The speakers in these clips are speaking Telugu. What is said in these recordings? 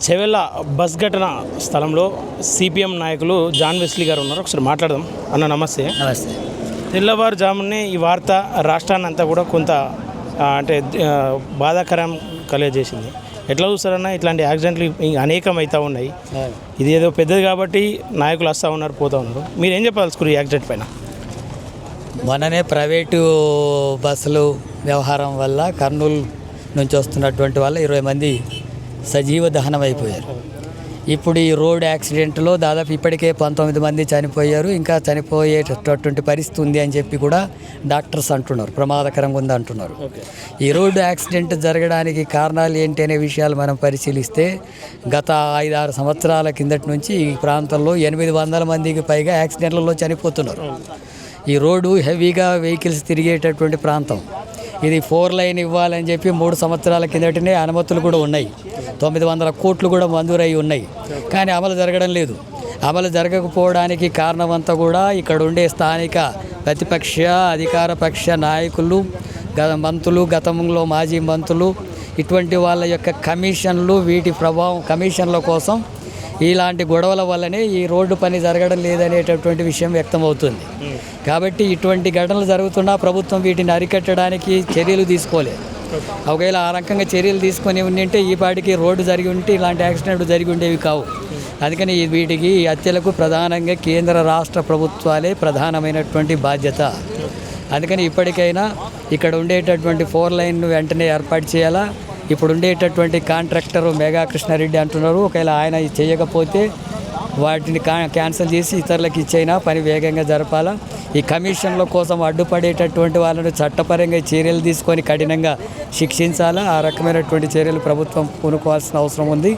చెవెళ్ళ బస్ ఘటన స్థలంలో సిపిఎం నాయకులు జాన్ వెస్లీ గారు ఉన్నారు. ఒకసారి మాట్లాడదాం. అన్న నమస్తే. నమస్తే. తెల్లవారుజామునే ఈ వార్త రాష్ట్రాన్ని అంతా కూడా కొంత బాధాకరం కలిగజేసింది. ఎట్లా చూస్తారన్నా, ఇట్లాంటి యాక్సిడెంట్లు అనేకం అవుతూ ఉన్నాయి. ఇది ఏదో పెద్దది కాబట్టి నాయకులు వస్తూ ఉన్నారు, పోతూ ఉన్నారు. మీరు ఏం చెప్పదలుచుకున్నారు ఈ యాక్సిడెంట్ పైన? మొన్ననే ప్రైవేటు బస్సులు వ్యవహారం వల్ల కర్నూలు నుంచి వస్తున్నటువంటి వల్ల 20 మంది సజీవ దహనం అయిపోయారు. ఇప్పుడు ఈ రోడ్ యాక్సిడెంట్లో దాదాపు ఇప్పటికే 19 మంది చనిపోయారు. ఇంకా చనిపోయేటటువంటి పరిస్థితి ఉంది అని చెప్పి కూడా డాక్టర్స్ అంటున్నారు, ప్రమాదకరంగా ఉంది అంటున్నారు. ఈ రోడ్డు యాక్సిడెంట్ జరగడానికి కారణాలు ఏంటి అనే విషయాలు మనం పరిశీలిస్తే గత 5-6 సంవత్సరాల కిందటి నుంచి ఈ ప్రాంతంలో 800 మందికి పైగా యాక్సిడెంట్లలో చనిపోతున్నారు. ఈ రోడ్డు హెవీగా వెహికల్స్ తిరిగేటటువంటి ప్రాంతం. ఇది 4 లైన్ ఇవ్వాలని చెప్పి 3 సంవత్సరాల కిందటనే అనుమతులు కూడా ఉన్నాయి. 900 కోట్లు కూడా మంజూరై ఉన్నాయి. కానీ అమలు జరగడం లేదు. అమలు జరగకపోవడానికి కారణమంతా కూడా ఇక్కడ ఉండే స్థానిక ప్రతిపక్ష అధికార పక్ష నాయకులు, మంత్రులు, గతంలో మాజీ మంత్రులు, ఇటువంటి వాళ్ళ యొక్క కమిషన్లు, వీటి ప్రభావం కమిషన్ల కోసం ఇలాంటి గొడవల వల్లనే ఈ రోడ్డు పని జరగడం లేదనేటటువంటి విషయం వ్యక్తమవుతుంది. కాబట్టి ఇటువంటి ఘటనలు జరుగుతున్నా ప్రభుత్వం వీటిని అరికట్టడానికి చర్యలు తీసుకోలేదు. ఒకవేళ ఆ రకంగా చర్యలు తీసుకొని ఉండింటే ఈ పాటికి రోడ్డు జరిగి ఉంటే ఇలాంటి యాక్సిడెంట్లు జరిగి ఉండేవి కావు. అందుకని వీటికి ఈ హత్యలకు ప్రధానంగా కేంద్ర రాష్ట్ర ప్రభుత్వాలే ప్రధానమైనటువంటి బాధ్యత. అందుకని ఇప్పటికైనా ఇక్కడ ఉండేటటువంటి 4 లైన్ను వెంటనే ఏర్పాటు చేయాలా. ఇప్పుడు ఉండేటటువంటి కాంట్రాక్టరు మెగా కృష్ణారెడ్డి అంటున్నారు, ఒకవేళ ఆయన చేయకపోతే వాటిని క్యాన్సిల్ చేసి ఇతరులకు ఇచ్చైనా పని వేగంగా జరపాలా. ఈ కమిషన్ల కోసం అడ్డుపడేటటువంటి వాళ్ళను చట్టపరంగా చర్యలు తీసుకొని కఠినంగా శిక్షించాలా. ఆ రకమైనటువంటి చర్యలు ప్రభుత్వం పూనుకోవాల్సిన అవసరం ఉంది.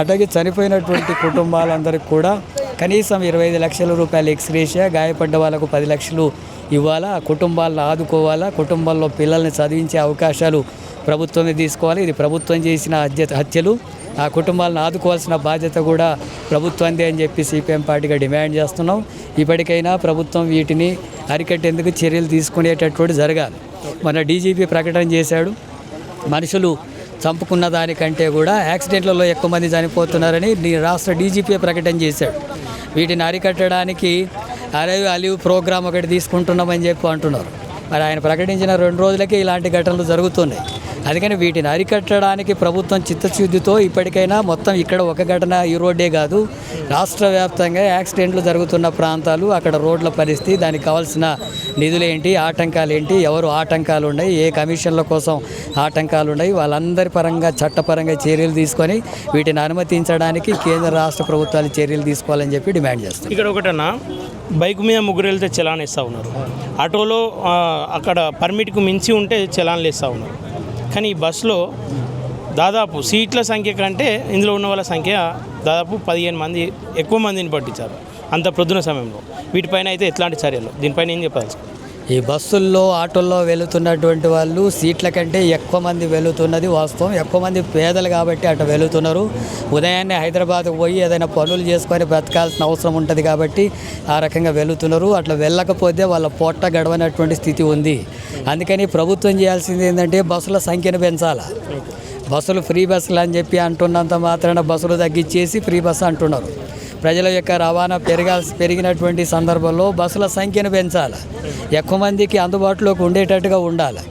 అట్లాగే చనిపోయినటువంటి కుటుంబాలందరికీ కూడా కనీసం 25 లక్షల రూపాయలు ఎక్స్గ్రేషియా, గాయపడ్డ వాళ్ళకు 10 లక్షలు ఇవ్వాలా. ఆ కుటుంబాలను ఆదుకోవాలా. కుటుంబంలో పిల్లల్ని చదివించే అవకాశాలు ప్రభుత్వమే తీసుకోవాలి. ఇది ప్రభుత్వం చేసిన హత్యలు. ఆ కుటుంబాలను ఆదుకోవాల్సిన బాధ్యత కూడా ప్రభుత్వందే అని చెప్పి సిపిఎం పార్టీగా డిమాండ్ చేస్తున్నాం. ఇప్పటికైనా ప్రభుత్వం వీటిని అరికట్టేందుకు చర్యలు తీసుకునేటటువంటి జరగాలి. మన డీజీపీ ప్రకటన చేశాడు, మనుషులు చంపుకున్న దానికంటే కూడా యాక్సిడెంట్లలో ఎక్కువ మంది చనిపోతున్నారని రాష్ట్ర డీజీపీ ప్రకటన చేశాడు. వీటిని అరికట్టడానికి అలీవ్ ప్రోగ్రాం ఒకటి తీసుకుంటున్నామని చెప్పి అంటున్నారు. మరి ఆయన ప్రకటించిన 2 రోజులకే ఇలాంటి ఘటనలు జరుగుతున్నాయి. అందుకని వీటిని అరికట్టడానికి ప్రభుత్వం చిత్తశుద్ధితో ఇప్పటికైనా మొత్తం ఇక్కడ ఒక ఘటన ఈ రోడ్డే కాదు, రాష్ట్ర వ్యాప్తంగా యాక్సిడెంట్లు జరుగుతున్న ప్రాంతాలు, అక్కడ రోడ్ల పరిస్థితి, దానికి కావాల్సిన నిధులేంటి, ఆటంకాలు ఏంటి, ఎవరు ఆటంకాలు ఉన్నాయి, ఏ కమిషన్ల కోసం ఆటంకాలు ఉన్నాయి, వాళ్ళందరి పరంగా చట్టపరంగా చర్యలు తీసుకొని వీటిని అనుమతించడానికి కేంద్ర రాష్ట్ర ప్రభుత్వాలు చర్యలు తీసుకోవాలని చెప్పి డిమాండ్ చేస్తాం. ఇక్కడ ఒకటన్నా, బైక్ మీద 3 వెళ్తే చలాన్ ఇస్తూ ఉన్నారు, ఆటోలో అక్కడ పర్మిట్కు మించి ఉంటే చలాన్లు ఇస్తూ ఉన్నారు. కానీ ఈ బస్సులో దాదాపు సీట్ల సంఖ్య కంటే ఇందులో ఉన్న వాళ్ళ సంఖ్య దాదాపు 15 మంది ఎక్కువ మందిని పట్టించారు అంత ప్రొద్దున సమయంలో. వీటిపైన అయితే ఎట్లాంటి చర్యలు, దీనిపైన ఏం చెప్పాల్సి? ఈ బస్సుల్లో ఆటోల్లో వెళుతున్నటువంటి వాళ్ళు సీట్ల కంటే ఎక్కువ మంది వెళుతున్నది వాస్తవం. ఎక్కువ మంది పేదలు కాబట్టి అటు వెళుతున్నారు. ఉదయాన్నే హైదరాబాద్కు పోయి ఏదైనా పనులు చేసుకొని బ్రతకాల్సిన అవసరం ఉంటుంది కాబట్టి ఆ రకంగా వెళుతున్నారు. అట్లా వెళ్ళకపోతే వాళ్ళ పొట్ట గడవనటువంటి స్థితి ఉంది. అందుకని ప్రభుత్వం చేయాల్సింది ఏంటంటే బస్సుల సంఖ్యను పెంచాలి. బస్సులు ఫ్రీ బస్సులు అని చెప్పి అంటున్నంత మాత్రాన బస్సులు తగ్గించేసి ఫ్రీ బస్సు అంటున్నారు. ప్రజల యొక్క రవాణా పెరిగినటువంటి సందర్భంలో బస్సుల సంఖ్యను పెంచాలి, ఎక్కువ మందికి అందుబాటులోకి ఉండేటట్టుగా ఉండాలి.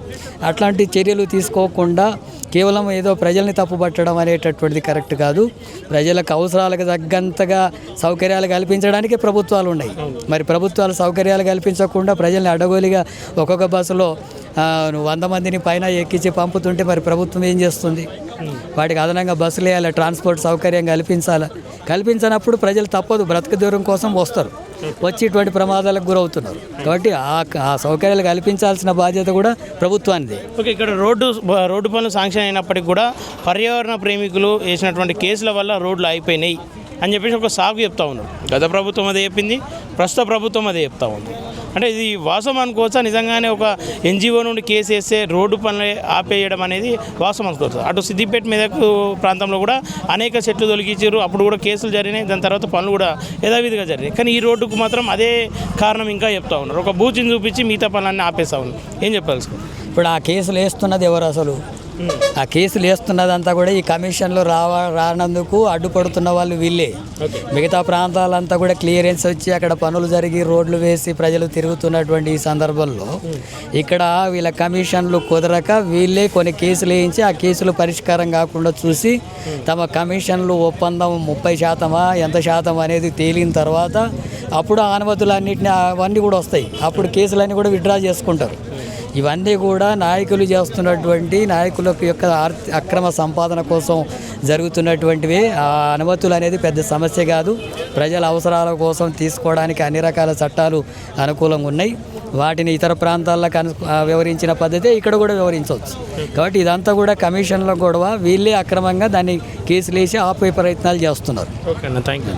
అట్లాంటి చర్యలు తీసుకోకుండా కేవలం ఏదో ప్రజల్ని తప్పుపట్టడం అనేటటువంటిది కరెక్ట్ కాదు. ప్రజలకు అవసరాలకు తగ్గంతగా సౌకర్యాలు కల్పించడానికి ప్రభుత్వాలు ఉన్నాయి. మరి ప్రభుత్వాలు సౌకర్యాలు కల్పించకుండా ప్రజల్ని అడగోలిగా ఒక్కొక్క బస్సులో 100 మందిని పైన ఎక్కించి పంపుతుంటే మరి ప్రభుత్వం ఏం చేస్తుంది? వాటికి అదనంగా బస్సులు వేయాలి, ట్రాన్స్పోర్ట్ సౌకర్యం కల్పించినప్పుడు ప్రజలు తప్పదు, బ్రతుకు దూరం కోసం వస్తారు, వచ్చి ఇటువంటి ప్రమాదాలకు గురవుతున్నారు. కాబట్టి ఆ సౌకర్యాలు కల్పించాల్సిన బాధ్యత కూడా ప్రభుత్వానికి. ఓకే, ఇక్కడ రోడ్డు పనులు శాంక్షన్ అయినప్పటికీ కూడా పర్యావరణ ప్రేమికులు వేసినటువంటి కేసుల వల్ల రోడ్లు అయిపోయినాయి అని చెప్పేసి ఒక సాగు చెప్తా ఉన్నారు. గత ప్రభుత్వం అదే చెప్పింది, ప్రస్తుత ప్రభుత్వం అదే చెప్తా ఉంది. అంటే ఇది వాస్తవం అనుకోవచ్చా? నిజంగానే ఒక ఎన్జిఓ నుండి కేసు వేస్తే రోడ్డు పనులు ఆపేయడం అనేది వాస్తవం అనుకోవచ్చు. అటు సిద్దిపేట మెదక్ ప్రాంతంలో కూడా అనేక చెట్లు తొలగించారు, అప్పుడు కూడా కేసులు జరిగినాయి, దాని తర్వాత పనులు కూడా యథావిధిగా జరిగినాయి. కానీ ఈ రోడ్డుకు మాత్రం అదే కారణం ఇంకా చెప్తా ఉన్నారు. ఒక బూచిని చూపించి మిగతా పనులన్నీ ఆపేస్తా ఉన్నారు. ఏం చెప్పాలి? ఇప్పుడు ఆ కేసులు వేస్తున్నది ఎవరు? అసలు ఆ కేసులు వేస్తున్నదంతా కూడా ఈ కమిషన్లు రానందుకు అడ్డుపడుతున్న వాళ్ళు వీళ్ళే. మిగతా ప్రాంతాలంతా కూడా క్లియరెన్స్ వచ్చి అక్కడ పనులు జరిగి రోడ్లు వేసి ప్రజలు తిరుగుతున్నటువంటి ఈ సందర్భంలో ఇక్కడ వీళ్ళ కమిషన్లు కుదరక వీళ్ళే కొన్ని కేసులు వేయించి ఆ కేసులు పరిష్కారం కాకుండా చూసి తమ కమిషన్లు ఒప్పందం 30% ఎంత శాతం అనేది తేలిన తర్వాత అప్పుడు ఆ అనుమతులన్నింటినీ అవన్నీ కూడా వస్తాయి. అప్పుడు కేసులన్నీ కూడా విత్డ్రా చేసుకుంటారు. ఇవన్నీ కూడా నాయకులు చేస్తున్నటువంటి నాయకుల యొక్క అక్రమ సంపాదన కోసం జరుగుతున్నటువంటివి. ఆ అనుమతులు అనేది పెద్ద సమస్య కాదు. ప్రజల అవసరాల కోసం తీసుకోవడానికి అన్ని రకాల చట్టాలు అనుకూలంగా ఉన్నాయి. వాటిని ఇతర ప్రాంతాలకు వివరించిన పద్ధతి ఇక్కడ కూడా వివరించవచ్చు. కాబట్టి ఇదంతా కూడా కమిషన్ల గొడవ. వీళ్ళే అక్రమంగా దాన్ని కేసులు వేసి ఆపే ప్రయత్నాలు చేస్తున్నారు. ఓకే అన్న, థ్యాంక్ యూ.